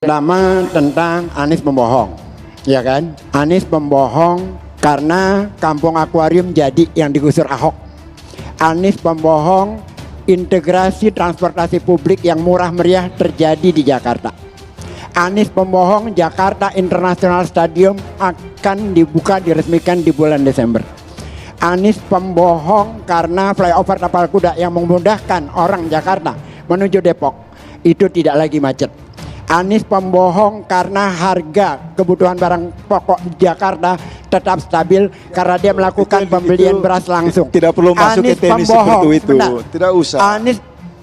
Pertama tentang Anies pembohong, ya kan? Anies pembohong karena kampung akuarium jadi yang digusur Ahok. Anies pembohong integrasi transportasi publik yang murah meriah terjadi di Jakarta. Anies pembohong Jakarta International Stadium akan diresmikan di bulan Desember. Anies pembohong karena flyover tapal kuda yang memudahkan orang Jakarta menuju Depok itu tidak lagi macet. Anies pembohong karena harga kebutuhan barang pokok di Jakarta tetap stabil karena dia melakukan pembelian beras langsung. Tidak perlu masuk Anies ke teknis pembohong, seperti itu. sebentar. Tidak usah. Anies,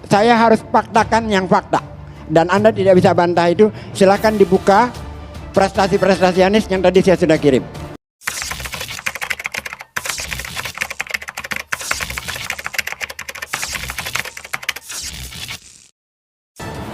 saya harus faktakan yang fakta. Dan Anda tidak bisa bantah itu. Silakan dibuka prestasi-prestasi Anies yang tadi saya sudah kirim.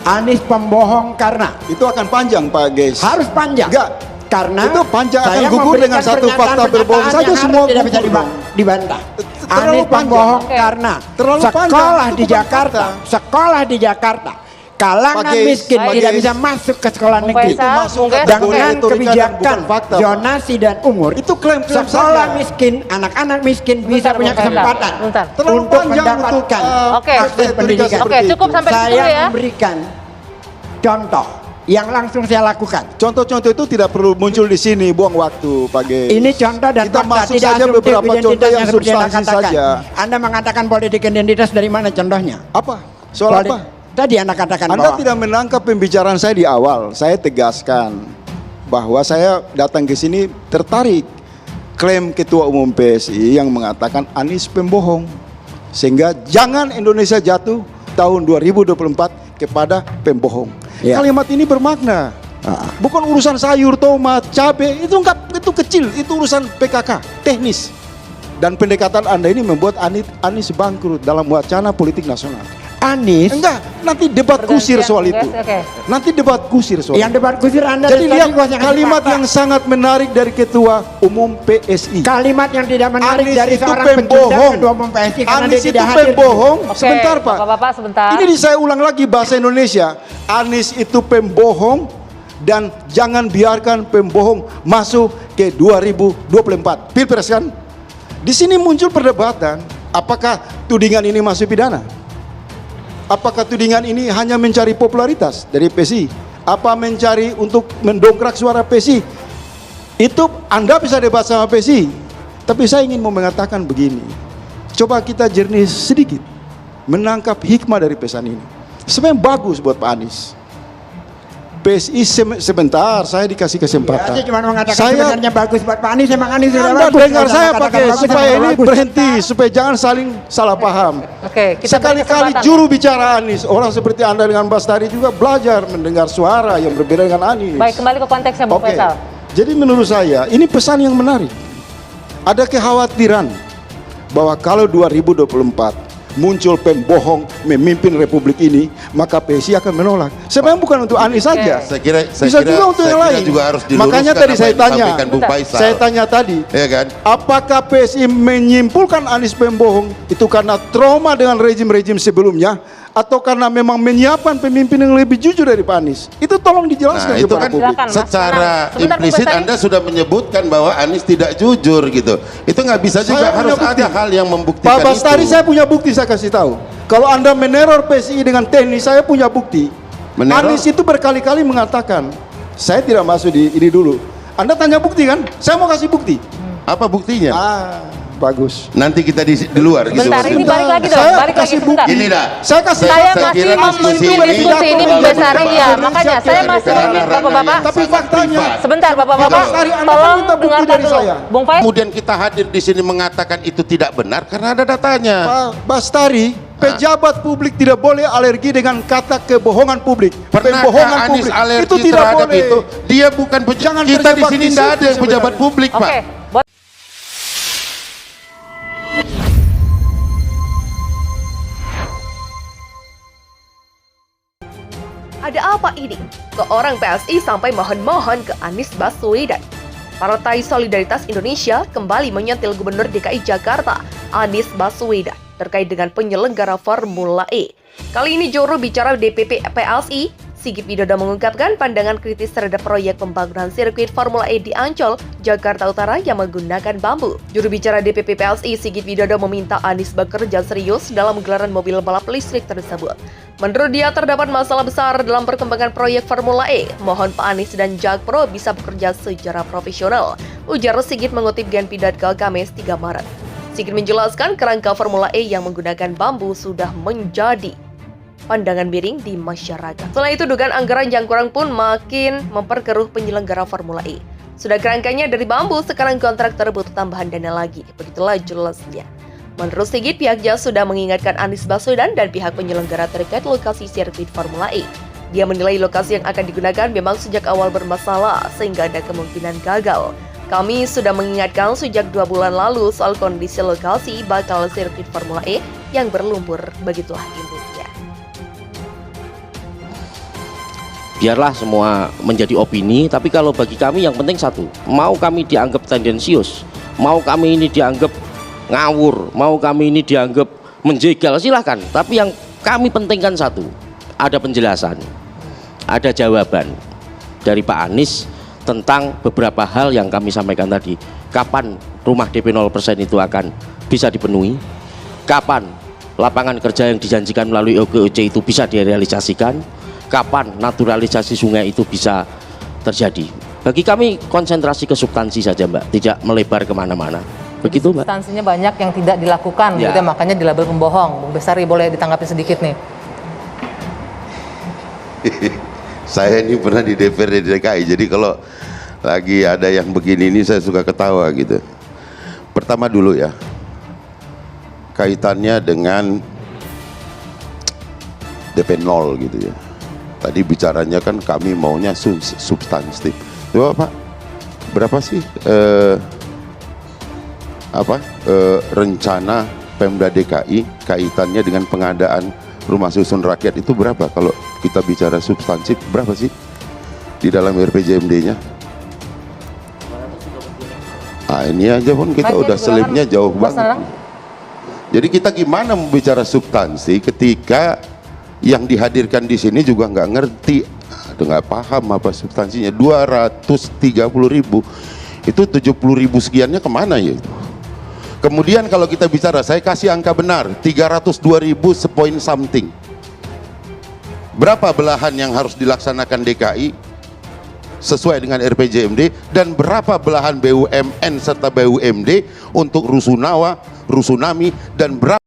Anies pembohong karena Itu akan panjang Pak Guys. harus panjang. Enggak. Karena Itu panjang akan saya gugur dengan memberikan satu fakta berbohong pernyataan saja yang semua harus tidak bisa gugur dong. dibantah. Terlalu Anies panjang. pembohong Oke. karena Terlalu panjang, sekolah itu di bukan Jakarta, fakta. sekolah di Jakarta, kalangan Pak Geis, miskin Pak tidak Geis. bisa masuk ke sekolah Bung negeri. Faisal, masuk Bung Geis, kategori Dengan retorika dan kebijakan bukan fakta, Pak. zonasi dan umur, Itu klaim-klaim sekolah saja. miskin, anak-anak miskin bisa Bentar, punya Bung Faisal. kesempatan Bentar. Terlalu untuk panjang mendapatkan Oke. akses retorika pendidikan. Oke, seperti cukup itu. sampai situ Saya ya. memberikan contoh yang langsung saya lakukan. Contoh-contoh itu tidak perlu muncul di sini, buang waktu Pak Guys. Ini contoh dan kita fakta, masuk tidak saja asumtif beberapa contoh identitas yang seperti Anda substansi katakan. saja. Anda mengatakan politik identitas dari mana contohnya? Apa? Soal apa? Tadi Anda katakan Anda bahwa tidak menangkap pembicaraan saya di awal. Saya tegaskan bahwa saya datang ke sini tertarik klaim Ketua Umum PSI yang mengatakan Anies pembohong. Sehingga jangan Indonesia jatuh tahun 2024 kepada pembohong. Ya. Kalimat ini bermakna. Bukan urusan sayur, tomat, cabai, itu enggak, itu kecil, itu urusan PKK, teknis. Dan pendekatan Anda ini membuat Anies bangkrut dalam wacana politik nasional. Anies Enggak, nanti debat kusir soal itu. Oke. Nanti debat kusir soal yang itu. debat kusir Anda Jadi tadi lihat gua kasih kalimat fakta. yang sangat menarik dari Ketua Umum PSI. kalimat yang tidak menarik Anies dari itu seorang pembohong. pembohong Ketua Umum PSI karena dia Anies itu tidak hadir. pembohong. Oke, Sebentar Pak. Bapak-bapak sebentar. Ini saya ulang lagi bahasa Indonesia. Anies itu pembohong dan jangan biarkan pembohong masuk ke 2024 Pilpres kan. Di sini muncul perdebatan, apakah tudingan ini masuk pidana? Apakah tudingan ini hanya mencari popularitas dari PSI? Apa mencari untuk mendongkrak suara PSI? Itu Anda bisa debat sama PSI. Tapi saya ingin mau mengatakan begini. Coba kita jernih sedikit menangkap hikmah dari pesan ini. Sebenarnya bagus buat Pak Anies. PSI sebentar, saya dikasih kesempatan. Saya cuma mengatakan sebenarnya bagus buat Pak Anies. Emang Anies sudah Anda bagus. dengar Anda saya katakan pakai bagus, supaya emang ini bagus. berhenti, supaya jangan saling salah paham. Oke, kita beri Sekali-kali kesempatan. juru bicara Anies, orang seperti Anda dengan Bastari juga belajar mendengar suara yang berbeda dengan Anies. Baik, kembali ke konteksnya Bung Oke. Faisal. Jadi menurut saya ini pesan yang menarik. Ada kekhawatiran bahwa kalau 2024 muncul pembohong memimpin republik ini, maka PSI akan menolak. Sebenarnya bukan untuk Anies saja. Saya kira Bisa juga untuk yang lain. juga harus diluruskan. Makanya tadi apa saya yang tanya, disampaikan Bung Faisal. saya tanya tadi, Ya kan? apakah PSI menyimpulkan Anies pembohong itu karena trauma dengan rejim-rejim sebelumnya, atau karena memang menyiapkan pemimpin yang lebih jujur dari Pak Anies? Itu tolong dijelaskan Nah, itu kepada kan publik. Silakan, Mas. secara Tenang. Sebentar, Bung implisit Bestari. Anda sudah menyebutkan bahwa Anies tidak jujur gitu. Itu nggak bisa Saya juga, punya harus bukti. ada hal yang membuktikan Pak Bastari, itu. saya punya bukti, saya kasih tahu. Kalau Anda meneror PSI dengan teknis, saya punya bukti. Meneror? Anies itu berkali-kali mengatakan, saya tidak masuk di ini dulu. Anda tanya bukti kan? Saya mau kasih bukti. Apa buktinya? Bagus. Nanti kita di luar gitu. Sebentar, ini maksudnya. balik lagi dong, Saya balik lagi kasih sebentar. Ini dah. Saya kasih Saya saya masih kira membentuk diskusi ini Bung Bestari ya, makanya saya masih meminta Bapak-bapak. Tapi faktanya, Sebentar Bapak-bapak, Bestari, Anda kan tolong minta bukti dengarkan dari dulu. saya. Bung Faisal. Kemudian kita hadir di sini mengatakan itu tidak benar karena ada datanya. Pak Bastari, pejabat publik tidak boleh alergi dengan kata kebohongan publik. Pernahkah Pembohongan Anies publik. alergi Itu tidak terhadap boleh. itu? Dia bukan Jangan kita di terjebak sini di tidak situ ada yang pejabat sebenarnya. publik, Pak. Oke, buat Ada apa ini? Seorang PSI sampai mohon-mohon ke Anies Baswedan. Partai Solidaritas Indonesia kembali menyentil Gubernur DKI Jakarta, Anies Baswedan, terkait dengan penyelenggara Formula E. Kali ini juru bicara DPP PSI, Sigit Widodo mengungkapkan pandangan kritis terhadap proyek pembangunan sirkuit Formula E di Ancol, Jakarta Utara yang menggunakan bambu. Juru bicara DPP PSI Sigit Widodo meminta Anies bekerja serius dalam gelaran mobil balap listrik tersebut. Menurut dia terdapat masalah besar dalam perkembangan proyek Formula E. Mohon Pak Anies dan Jakpro bisa bekerja secara profesional, ujar Sigit mengutip Genpi.co Kamis 3 Maret. Sigit menjelaskan kerangka Formula E yang menggunakan bambu sudah menjadi pandangan miring di masyarakat. Selain itu, dugaan anggaran yang kurang pun makin memperkeruh penyelenggara Formula E. Sudah kerangkanya dari bambu, sekarang kontraktor butuh tambahan dana lagi. Begitulah jelasnya. Menurut Sigit, pihaknya sudah mengingatkan Anies Baswedan dan pihak penyelenggara terkait lokasi sirkuit Formula E. Dia menilai lokasi yang akan digunakan memang sejak awal bermasalah, sehingga ada kemungkinan gagal. Kami sudah mengingatkan sejak 2 bulan lalu soal kondisi lokasi bakal sirkuit Formula E yang berlumpur. Begitulah intinya. Biarlah semua menjadi opini, tapi kalau bagi kami yang penting satu, mau kami dianggap tendensius, mau kami ini dianggap ngawur, mau kami ini dianggap menjegal, silahkan. Tapi yang kami pentingkan satu, ada penjelasan, ada jawaban dari Pak Anies tentang beberapa hal yang kami sampaikan tadi. Kapan rumah DP 0% itu akan bisa dipenuhi, kapan lapangan kerja yang dijanjikan melalui OGOC itu bisa direalisasikan, kapan naturalisasi sungai itu bisa terjadi. Bagi kami konsentrasi ke substansi saja, Mbak, tidak melebar kemana-mana. Begitu, Mbak. Substansinya banyak yang tidak dilakukan, Ya. gitu ya, makanya dilabel pembohong. Bung Bestari boleh ditanggapi sedikit nih. Saya ini pernah di DPRD DKI, jadi kalau lagi ada yang begini ini saya suka ketawa gitu. Pertama dulu ya, kaitannya dengan DP 0 gitu ya. Tadi bicaranya kan kami maunya substantif. Coba Pak, berapa sih rencana Pemda DKI kaitannya dengan pengadaan rumah susun rakyat itu berapa? Kalau kita bicara substantif berapa sih di dalam RPJMD-nya? Ah, ini aja pun kita udah selipnya jauh banget. Jadi kita gimana membicara substansi ketika yang dihadirkan di sini juga nggak ngerti, nggak paham apa substansinya. 230.000 itu 70.000 sekiannya kemana ya? Kemudian kalau kita bicara, saya kasih angka benar, 302.000 sepoin something. Berapa belahan yang harus dilaksanakan DKI sesuai dengan RPJMD, dan berapa belahan BUMN serta BUMD untuk Rusunawa, Rusunami, dan berapa